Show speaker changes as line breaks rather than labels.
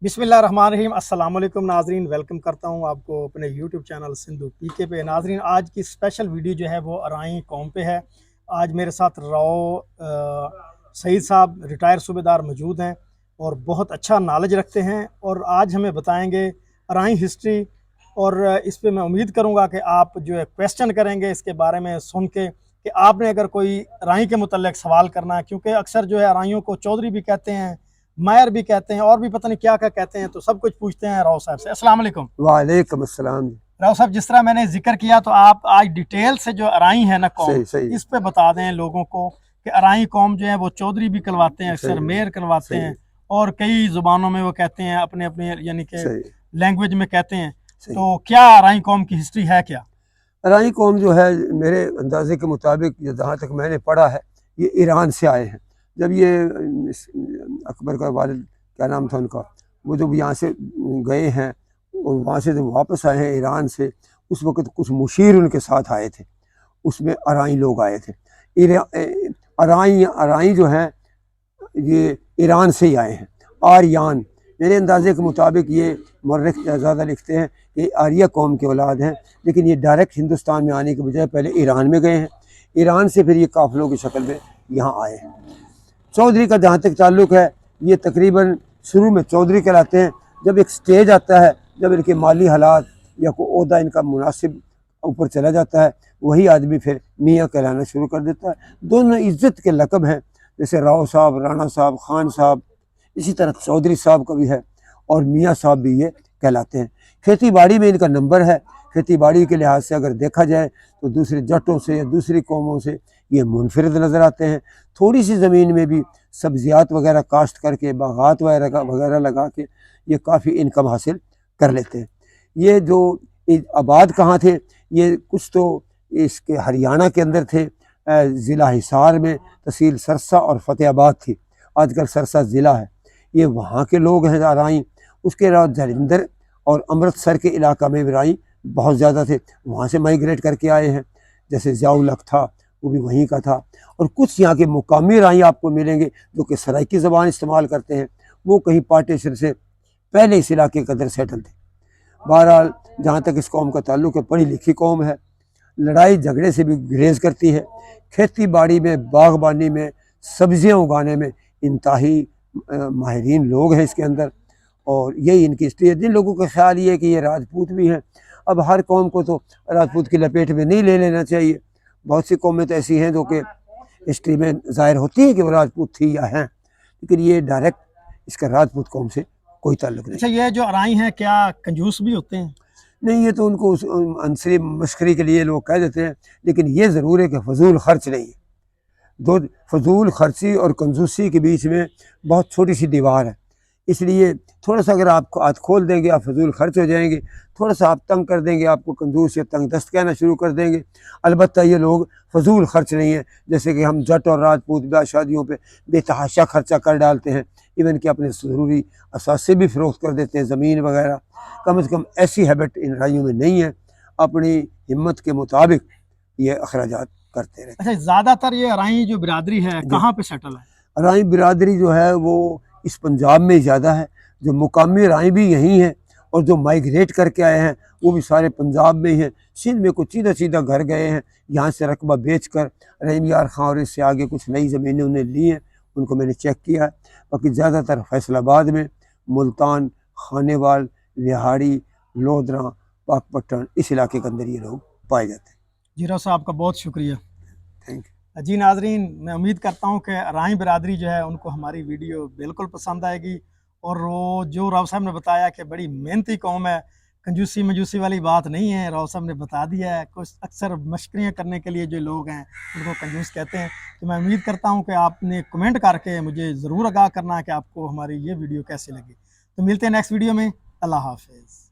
बिस्मिल्लाहिर्रहमानिर्रहीम। अस्सलाम वालेकुम नाजरीन, वेलकम करता हूँ आपको अपने यूट्यूब चैनल सिंधु पीके पे। नाजरीन, आज की स्पेशल वीडियो जो है वो अराई कौम पे है। आज मेरे साथ सईद साहब रिटायर सूबेदार मौजूद हैं और बहुत अच्छा नॉलेज रखते हैं और आज हमें बताएंगे अराई हिस्ट्री। और इस पे मैं उम्मीद करूँगा कि आप जो है क्वेश्चन करेंगे इसके बारे में सुन के कि आपने अगर कोई अराई के मुतल्लिक सवाल करना है, क्योंकि अक्सर जो है अराइयों को चौधरी भी कहते हैं, मायर भी कहते हैं और भी पता नहीं क्या क्या कहते हैं, तो सब कुछ पूछते हैं राव साहब से। अस्सलाम वालेकुम।
वालेकुम अस्सलाम।
राव साहब, जिस तरह मैंने जिक्र किया तो आप आज डिटेल से जो अराई है ना कौम,
सही सही
इस पे बता दें लोगों को कि अराई कौम जो है वो चौधरी भी कहलवाते हैं, अक्सर
सही
मेयर कहलवाते
सही
हैं और कई जुबानों में वो कहते हैं अपने अपने यानी कि
सही
लैंग्वेज में कहते हैं।
सही।
तो क्या अराई कौम की हिस्ट्री है क्या?
अराई कौम जो है मेरे अंदाजे के मुताबिक जहाँ तक मैंने पढ़ा है ये ईरान से आए हैं। जब ये अकबर का वालिद क्या नाम था उनका, वो जब यहाँ से गए हैं और वहाँ से जब वापस आए हैं ईरान से, उस वक़्त कुछ मुशीर उनके साथ आए थे, उसमें अराई लोग आए थे। अराई जो हैं ये ईरान से ही आए हैं। आर्यान मेरे अंदाजे के मुताबिक ये मर्रख ज़्यादा लिखते हैं कि आर्या कौम के औलाद हैं, लेकिन ये डायरेक्ट हिंदुस्तान में आने के बजाय पहले ईरान में गए हैं। ईरान से फिर ये काफ़िलों की शक्ल में यहाँ आए हैं। चौधरी का जहाँ तक ताल्लुक़ है, ये तकरीबन शुरू में चौधरी कहलाते हैं। जब एक स्टेज आता है, जब इनके माली हालात या कोई ओहदा इनका मुनासिब ऊपर चला जाता है, वही आदमी फिर मियाँ कहलाना शुरू कर देता है। दोनों इज़्ज़त के लक़ब हैं, जैसे राव साहब, राणा साहब, खान साहब, इसी तरह चौधरी साहब का भी है और मियाँ साहब भी ये कहलाते हैं। खेती बाड़ी में इनका नंबर है। खेती बाड़ी के लिहाज से अगर देखा जाए तो दूसरे जटों से या दूसरी कौमों से ये मुनफरिद नज़र आते हैं। थोड़ी सी ज़मीन में भी सब्जियात वगैरह काश्त करके, बागात वगैरह लगा के ये काफ़ी इनकम हासिल कर लेते हैं। ये जो आबाद कहाँ थे, ये कुछ तो इसके हरियाणा के अंदर थे, ज़िला हिसार में तहसील सरसा और फ़तेहाबाद थी, आजकल सरसा ज़िला है। ये वहाँ के लोग हैं अराई। उसके अलावा जलंधर और अमृतसर के इलाका में भी अराई बहुत ज़्यादा थे, वहाँ से माइग्रेट करके आए हैं। जैसे ज़ियाउल-हक था, वो भी वहीं का था। और कुछ यहाँ के मुकामी अराई आपको मिलेंगे जो कि सराइकी ज़बान इस्तेमाल करते हैं, वो कहीं पार्टीशन से पहले इस इलाके के अंदर सेटल थे। बहरहाल जहाँ तक इस कौम का ताल्लुक़ है, पढ़ी लिखी कौम है, लड़ाई झगड़े से भी गुरेज करती है। खेती बाड़ी में, बागबानी में, सब्जियाँ उगाने में इंतहाई माहिरीन लोग हैं इसके अंदर, और यही इनकी हिस्ट्री है। जिन लोगों का ख्याल ये है कि ये राजपूत भी हैं, अब हर कौम को तो राजपूत की लपेट में नहीं ले लेना चाहिए। बहुत सी कौमें तो ऐसी हैं जो कि हिस्ट्री में ज़ाहिर होती है कि वो राजपूत थी या हैं, लेकिन ये डायरेक्ट इसका राजपूत कौम से कोई ताल्लुक़ नहीं।
अच्छा, ये जो अराई हैं क्या कंजूस भी होते हैं?
नहीं, ये तो उनको अंसरी मस्करी के लिए लोग कह देते हैं, लेकिन ये ज़रूर है कि फजूल खर्च नहीं है। दो फजूल खर्ची और कंजूसी के बीच में बहुत छोटी सी दीवार है, इसलिए थोड़ा सा अगर आपको हाथ खोल देंगे आप फजूल खर्च हो जाएंगे, थोड़ा सा आप तंग कर देंगे आपको कंजूस या तंग दस्त कहना शुरू कर देंगे। अलबत्ता ये लोग फजूल खर्च नहीं है, जैसे कि हम जट और राजपूत ब्याह शादियों पे बेतहाशा खर्चा कर डालते हैं, इवन कि अपने ज़रूरी असासे भी फ़रोख्त कर देते हैं, ज़मीन वगैरह। कम से कम ऐसी हैबिट इन राइयों में नहीं है, अपनी हिम्मत के मुताबिक ये अखराजात करते रहते हैं।
अच्छा, ज़्यादातर ये अराई जो बिरादरी है कहाँ पे सेटल है?
अराई बिरादरी जो है वो इस पंजाब में ज़्यादा है। जो मुकामी अराई भी यहीं हैं और जो माइग्रेट करके आए हैं वो भी सारे पंजाब में ही हैं। सिंध में कुछ सीधा सीधा घर गए हैं, यहाँ से रकबा बेच कर रहीम यार खां और इससे आगे कुछ नई ज़मीनें उन्हें ली हैं, उनको मैंने चेक किया है। बाकी ज़्यादातर फैसलाबाद में, मुल्तान, खानेवाल, लिहाड़ी, लोधरा, पाकपट्टन, इस इलाके के अंदर ये लोग पाए जाते हैं।
जी राव साहब, आपका बहुत शुक्रिया।
Thank you.
जी नाजरीन, मैं उम्मीद करता हूँ कि अराई बिरादरी जो है उनको हमारी वीडियो बिल्कुल पसंद आएगी। और वो जो राव साहब ने बताया कि बड़ी मेहनती कौम है, कंजूसी मजूसी वाली बात नहीं है, राव साहब ने बता दिया है। कुछ अक्सर मशकरियाँ करने के लिए जो लोग हैं उनको कंजूस कहते हैं। तो मैं उम्मीद करता हूँ कि आपने कमेंट करके मुझे ज़रूर आगाह करना कि आपको हमारी ये वीडियो कैसी लगी। तो मिलते हैं नेक्स्ट वीडियो में। अल्लाह हाफिज़।